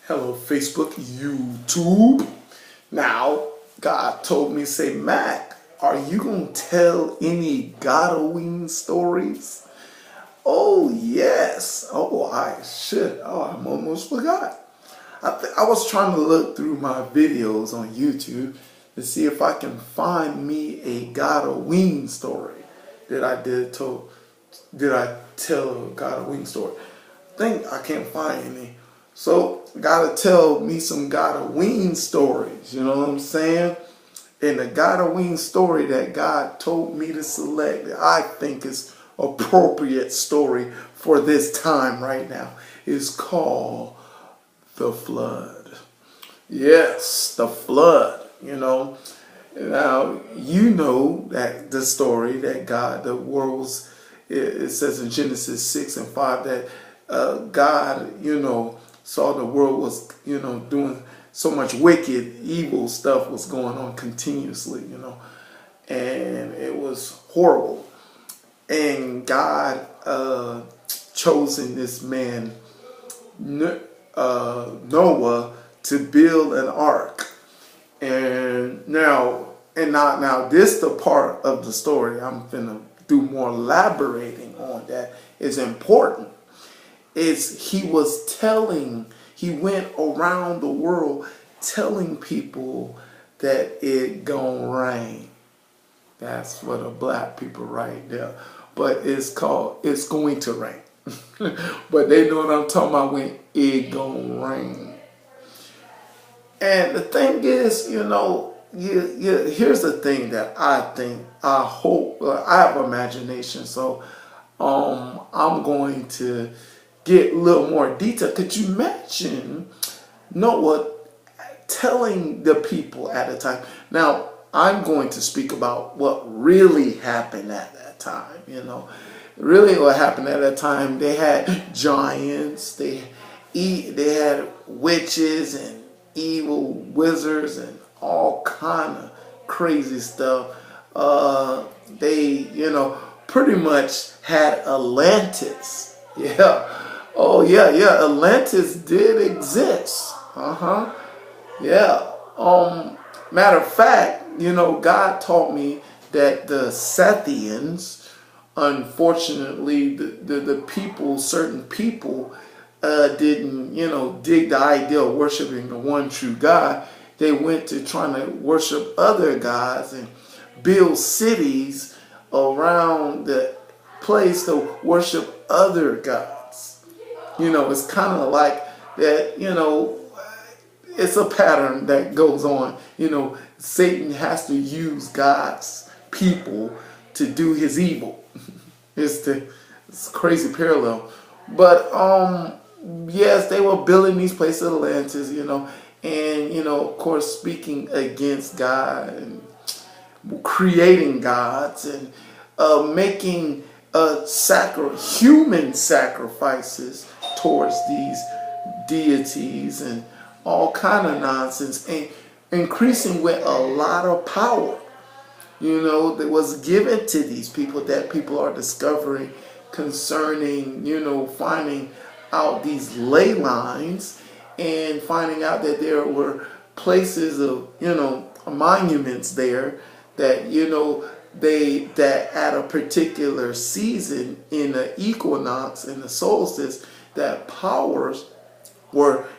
Hello, Facebook, YouTube. Now, God told me, say, Mac, are you going to tell any God-o-ween stories? Oh, yes. Oh, I should. Oh, I almost forgot. I was trying to look through my videos on YouTube to see if I can find me a God-o-ween story that did I tell a God-o-ween story? I think I can't find any. So, gotta tell me some God-o-ween stories, you know what I'm saying? And the God-o-ween story that God told me to select, that I think is appropriate story for this time right now, is called the flood. Yes, the flood, you know. Now, you know that the story that the world was, it says in Genesis 6 and 5 that God, saw the world was, doing so much wicked, evil stuff was going on continuously, and it was horrible. And God chosen this man, Noah, to build an ark. And now this the part of the story I'm finna do more elaborating on that is important. Is he went around the world telling people that it gonna rain. That's what the black people right there. But it's going to rain. But they know what I'm talking about when it gonna rain. And the thing is, here's the thing that I hope, I have imagination, so I'm going to get a little more detail. Could you imagine Noah telling the people at the time? Now, I'm going to speak about what really happened at that time, Really what happened at that time, they had giants, they had witches and evil wizards and all kind of crazy stuff. They, pretty much had Atlantis. Yeah. Oh, yeah. Atlantis did exist. Yeah. Matter of fact, God taught me that the Sethians, unfortunately, the people, certain people, didn't, dig the idea of worshiping the one true God. They went to trying to worship other gods and build cities around the place to worship other gods. It's kind of like that, it's a pattern that goes on. Satan has to use God's people to do his evil. It's a crazy parallel. But yes, they were building these places, Atlantis, and of course speaking against God and creating gods and making human sacrifices towards these deities and all kind of nonsense, and increasing with a lot of power, that was given to these people that people are discovering concerning, finding out these ley lines and finding out that there were places of, monuments there that, that at a particular season in the equinox and the solstice, that powers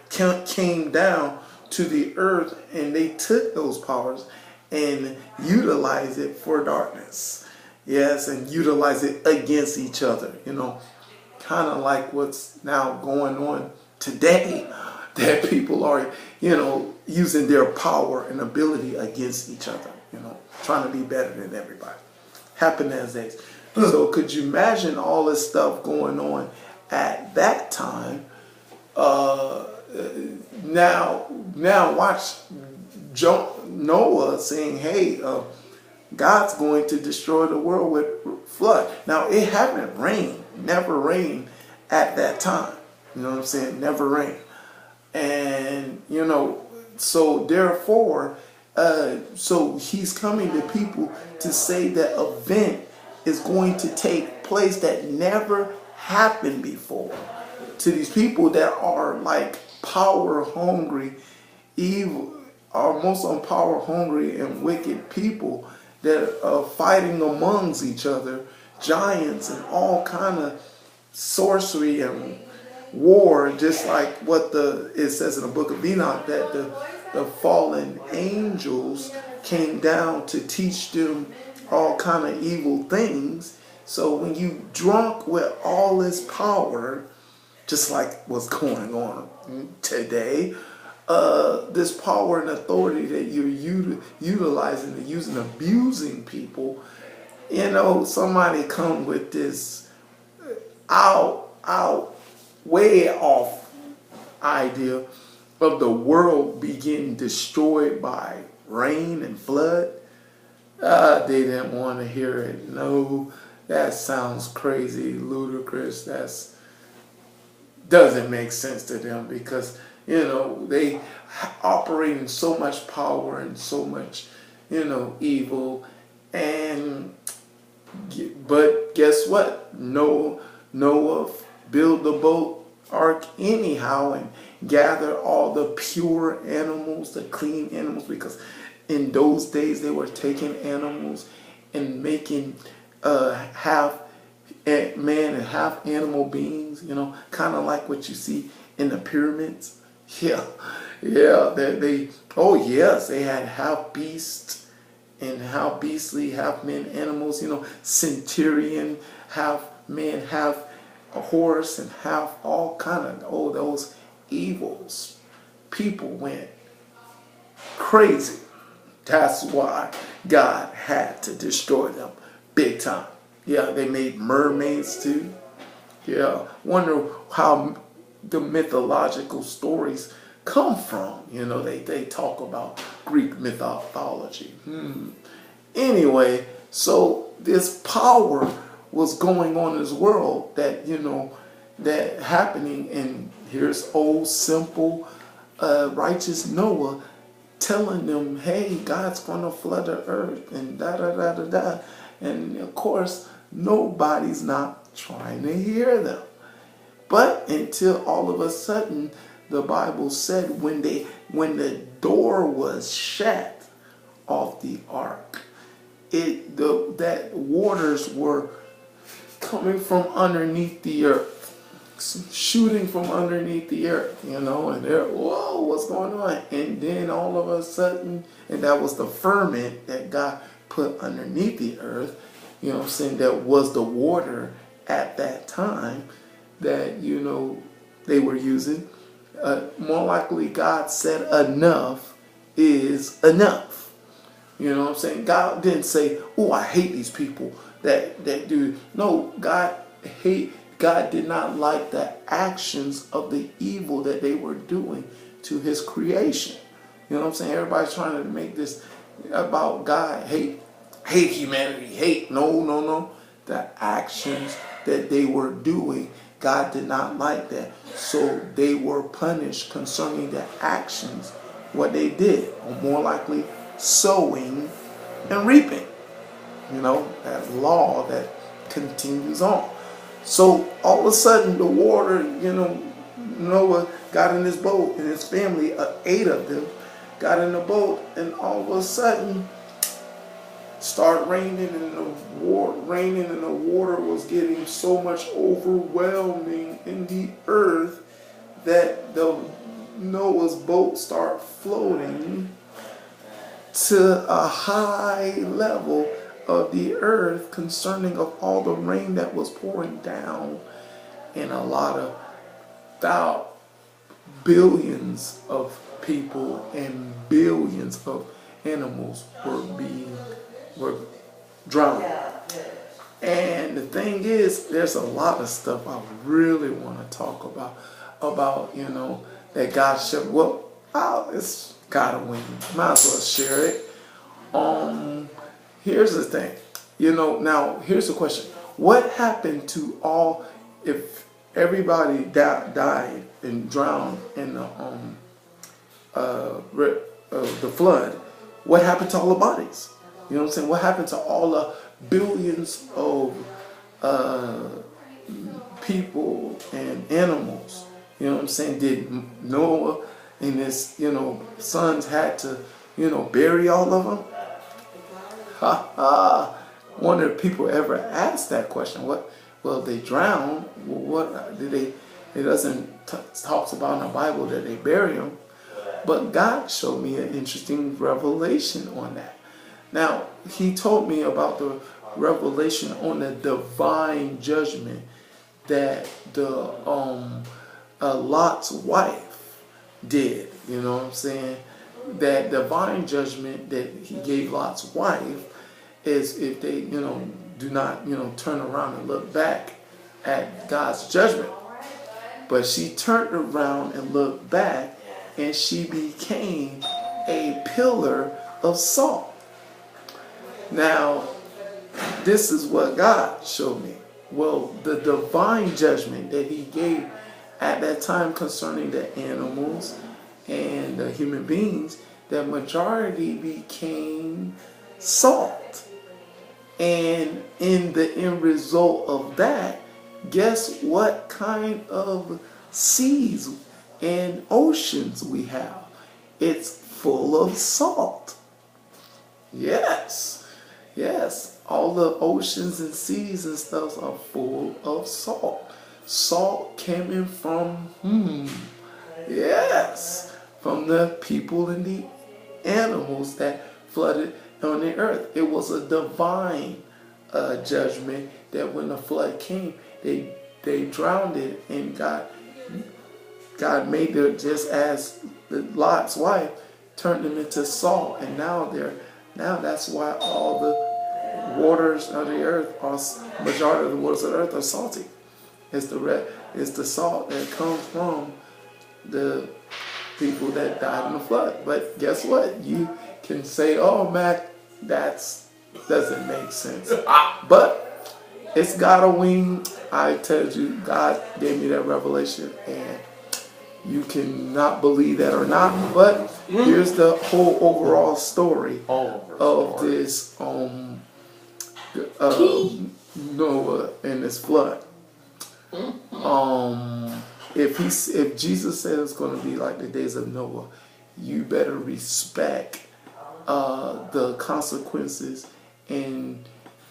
came down to the earth, and they took those powers and utilized it for darkness. Yes, and utilize it against each other, kind of like what's now going on today, that people are, using their power and ability against each other, trying to be better than everybody. Happen as days. So could you imagine all this stuff going on at that time? Now watch Noah saying, hey, God's going to destroy the world with flood. Now, it haven't rained, never rained at that time. You know what I'm saying? Never rained. And, so therefore, so he's coming to people to say that event is going to take place that never happened before. To these people that are like power hungry, evil, our most power hungry and wicked people that are fighting amongst each other, giants and all kind of sorcery and war, just like what it says in the book of Enoch, that the fallen angels came down to teach them all kind of evil things. So when you drunk with all this power, just like what's going on today, this power and authority that you're utilizing and using, abusing people, somebody come with this way off idea of the world being destroyed by rain and flood. They didn't want to hear it. No, that sounds crazy, ludicrous. Doesn't make sense to them, because they operate in so much power and so much evil. But guess what? Noah built the boat ark anyhow and gather all the pure animals, the clean animals, because in those days they were taking animals and making half man and half animal beings, kind of like what you see in the pyramids. Yeah, they had half beast and half beastly, half men animals, centurion, half man, half a horse, and half all kind of, those evils. People went crazy. That's why God had to destroy them big time. Yeah, they made mermaids too. Yeah, wonder how the mythological stories come from. They talk about Greek mythology. Anyway, so this power was going on in this world that, that happening, and here's old, simple, righteous Noah telling them, hey, God's going to flood the earth and da-da-da-da-da. And, of course, nobody's not trying to hear them. But until all of a sudden, the Bible said when the door was shut off the ark, that waters were coming from underneath the earth, shooting from underneath the earth, and they're, whoa, what's going on? And then all of a sudden, and that was the ferment that God put underneath the earth, that was the water at that time that, they were using. More likely God said enough is enough. God didn't say, oh, I hate these people that do. No, God did not like the actions of the evil that they were doing to his creation. Everybody's trying to make this about God hate humanity, hate. No. The actions that they were doing, God did not like that. So they were punished concerning the actions, what they did, or more likely sowing and reaping. That law that continues on. So all of a sudden the water, Noah got in his boat and his family, 8 of them, got in the boat, and all of a sudden started raining, and the water was getting so much overwhelming in the earth that Noah's boat started floating to a high level of the earth concerning of all the rain that was pouring down, and a lot of billions of people and billions of animals were drowning. And the thing is, there's a lot of stuff I really want to talk about that God should, it's God-o-ween. Might as well share it. Here's the thing, now here's the question. What happened to if everybody died and drowned in the flood? What happened to all the bodies? What happened to all the billions of people and animals You know what I'm saying? Did Noah and his, sons had to, bury all of them? Ha ha. Wonder if people ever asked that question. What? Well, they drowned. Well, what did they? It doesn't talks about in the Bible that they bury them. But God showed me an interesting revelation on that. Now, He told me about the revelation on the divine judgment that the Lot's wife did. You know what I'm saying? That divine judgment that He gave Lot's wife is if they, do not, turn around and look back at God's judgment. But she turned around and looked back, and she became a pillar of salt. Now, this is what God showed me. Well, the divine judgment that He gave at that time concerning the animals and the human beings, the majority became salt. And in the end result of that, guess what kind of seas and oceans we have? It's full of salt. Yes, all the oceans and seas and stuff are full of salt. Salt coming from, from the people and the animals that flooded on the earth. It was a divine judgment that when the flood came, they drowned it, and God made them just as the Lot's wife turned them into salt, and now that's why all the waters of the earth majority of the waters of the earth are salty. It's the salt that comes from the people that died in the flood. But guess what? You can say, "Oh, Mac, doesn't make sense." But it's God-o-ween. I tell you, God gave me that revelation, and you can not believe that or not. But here's the whole overall story of this Noah and this flood. If Jesus said it's going to be like the days of Noah, you better respect the consequences and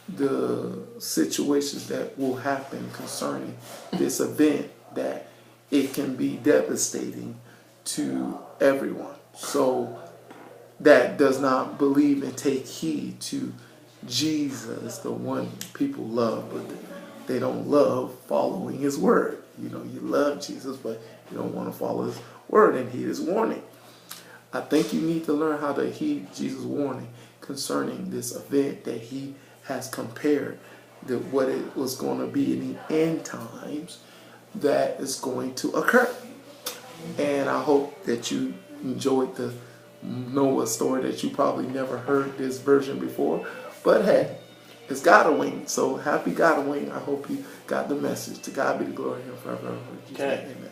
the situations that will happen concerning this event, that it can be devastating to everyone. So that does not believe and take heed to Jesus, the one people love, but they don't love following His word. You love Jesus, but you don't want to follow His word and heed His warning. I think you need to learn how to heed Jesus' warning concerning this event that He has compared to what it was going to be in the end times that is going to occur. And I hope that you enjoyed the Noah story, that you probably never heard this version before. But hey, it's God-o-ween. So happy God-o-ween. I hope you got the message. To God be the glory and forever. Amen.